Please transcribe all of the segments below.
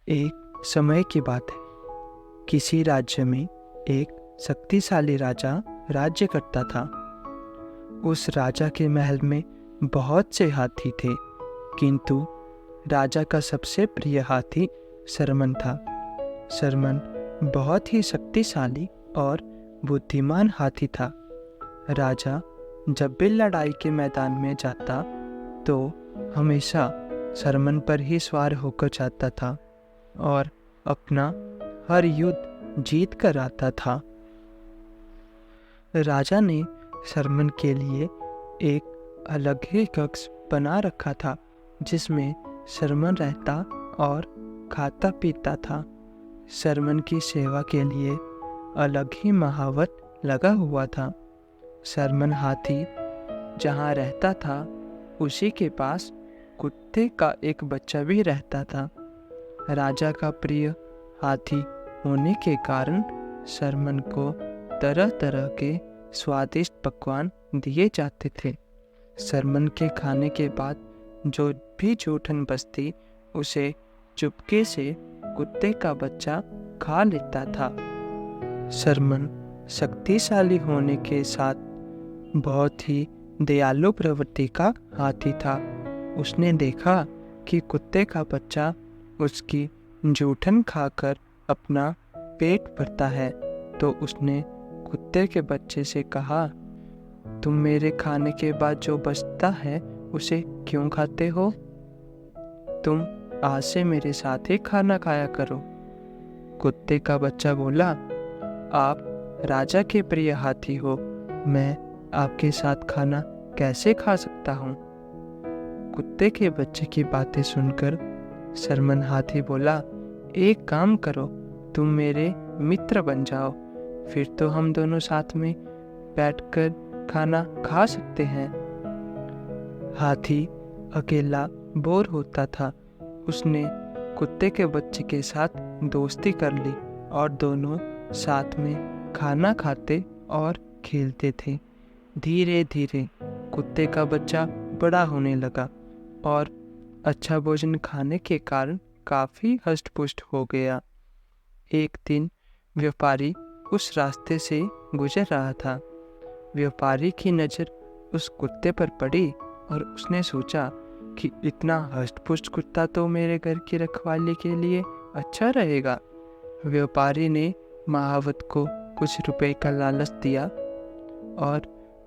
एक समय की बात है। किसी राज्य में एक शक्तिशाली राजा राज्य करता था। उस राजा के महल में बहुत से हाथी थे, किंतु राजा का सबसे प्रिय हाथी सरमन था। सरमन बहुत ही शक्तिशाली और बुद्धिमान हाथी था। राजा जब भी लड़ाई के मैदान में जाता तो हमेशा सरमन पर ही सवार होकर जाता था और अपना हर युद्ध जीत कर आता था। राजा ने सरमन के लिए एक अलग ही कक्ष बना रखा था, जिसमें सरमन रहता और खाता पीता था। सरमन की सेवा के लिए अलग ही महावत लगा हुआ था। सरमन हाथी जहाँ रहता था उसी के पास कुत्ते का एक बच्चा भी रहता था। राजा का प्रिय हाथी होने के कारण सरमन को तरह तरह के स्वादिष्ट पकवान दिए जाते थे। सरमन के खाने के बाद जो भी जूठन बचती उसे चुपके से कुत्ते का बच्चा खा लेता था। सरमन शक्तिशाली होने के साथ बहुत ही दयालु प्रवृत्ति का हाथी था। उसने देखा कि कुत्ते का बच्चा उसकी जूठन खाकर अपना पेट भरता है, तो उसने कुत्ते के बच्चे से कहा, तुम मेरे खाने के बाद जो बचता है उसे क्यों खाते हो? तुम आज से मेरे साथ ही खाना खाया करो। कुत्ते का बच्चा बोला, आप राजा के प्रिय हाथी हो, मैं आपके साथ खाना कैसे खा सकता हूँ? कुत्ते के बच्चे की बातें सुनकर सरमन हाथी बोला, एक काम करो, तुम मेरे मित्र बन जाओ, फिर तो हम दोनों साथ में बैठकर खाना खा सकते हैं। हाथी अकेला बोर होता था। उसने कुत्ते के बच्चे के साथ दोस्ती कर ली और दोनों साथ में खाना खाते और खेलते थे। धीरे धीरे कुत्ते का बच्चा बड़ा होने लगा और अच्छा भोजन खाने के कारण काफी हष्ट-पुष्ट हो गया। एक दिन व्यापारी उस रास्ते से गुजर रहा था। व्यापारी की नज़र उस कुत्ते पर पड़ी और उसने सोचा कि इतना हष्ट-पुष्ट कुत्ता तो मेरे घर की रखवाली के लिए अच्छा रहेगा। व्यापारी ने महावत को कुछ रुपए का लालच दिया और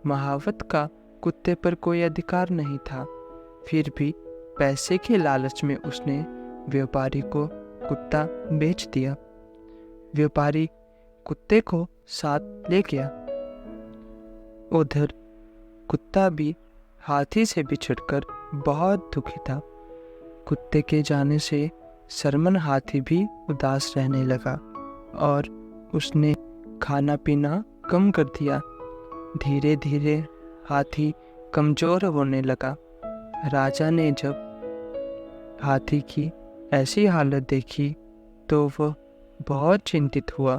महावत का कुत्ते पर कोई अधिकार नहीं था। फिर भी पैसे के लालच में उसने व्यापारी को कुत्ता बेच दिया। व्यापारी कुत्ते को साथ ले गया। उधर कुत्ता भी हाथी से बिछड़कर बहुत दुखी था। कुत्ते के जाने से सरमन हाथी भी उदास रहने लगा और उसने खाना पीना कम कर दिया। धीरे धीरे हाथी कमजोर होने लगा। राजा ने जब हाथी की ऐसी हालत देखी तो वह बहुत चिंतित हुआ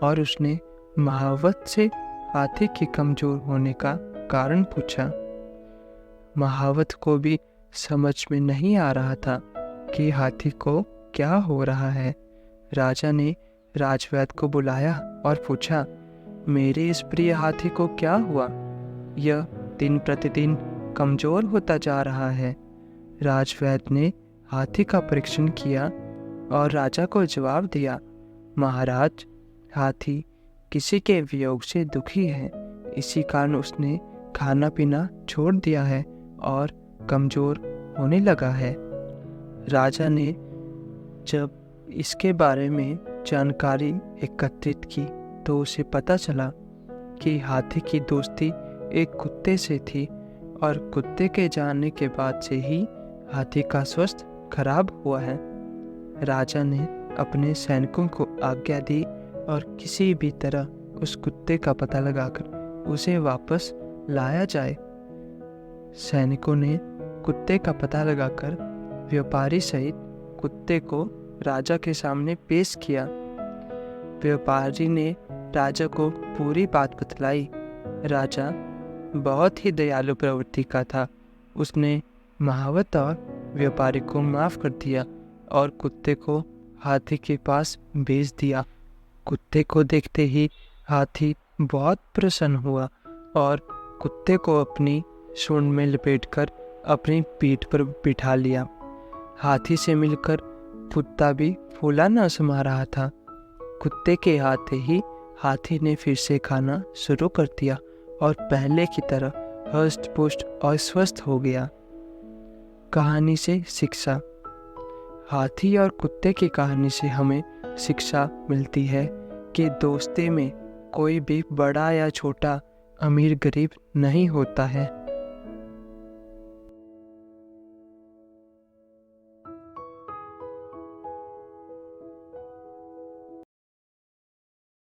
और उसने महावत से हाथी के कमजोर होने का कारण पूछा। महावत को भी समझ में नहीं आ रहा था कि हाथी को क्या हो रहा है। राजा ने राजवैद्य को बुलाया और पूछा, मेरे इस प्रिय हाथी को क्या हुआ? यह दिन प्रतिदिन कमजोर होता जा रहा है। राजवैद्य ने हाथी का परीक्षण किया और राजा को जवाब दिया, महाराज, हाथी किसी के वियोग से दुखी है, इसी कारण उसने खाना पीना छोड़ दिया है और कमजोर होने लगा है। राजा ने जब इसके बारे में जानकारी एकत्रित की तो उसे पता चला कि हाथी की दोस्ती एक कुत्ते से थी और कुत्ते के जाने के बाद से ही हाथी का स्वास्थ्य खराब हुआ है। राजा ने अपने सैनिकों को आज्ञा दी और किसी भी तरह उस कुत्ते का पता लगाकर उसे वापस लाया जाए। सैनिकों ने कुत्ते का पता लगाकर व्यापारी सहित कुत्ते को राजा के सामने पेश किया। व्यापारी ने राजा को पूरी बात बतलाई। राजा बहुत ही दयालु प्रवृत्ति का था। उसने महावत और व्यापारी को माफ कर दिया और कुत्ते को हाथी के पास भेज दिया। कुत्ते को देखते ही हाथी बहुत प्रसन्न हुआ और कुत्ते को अपनी सूंड में लपेटकर अपनी पीठ पर बिठा लिया। हाथी से मिलकर कुत्ता भी फूला न समा रहा था। कुत्ते के आते ही हाथी ने फिर से खाना शुरू कर दिया और पहले की तरह हष्ट पुष्ट और स्वस्थ हो गया। कहानी से शिक्षा। हाथी और कुत्ते की कहानी से हमें शिक्षा मिलती है कि दोस्ती में कोई भी बड़ा या छोटा, अमीर गरीब नहीं होता है।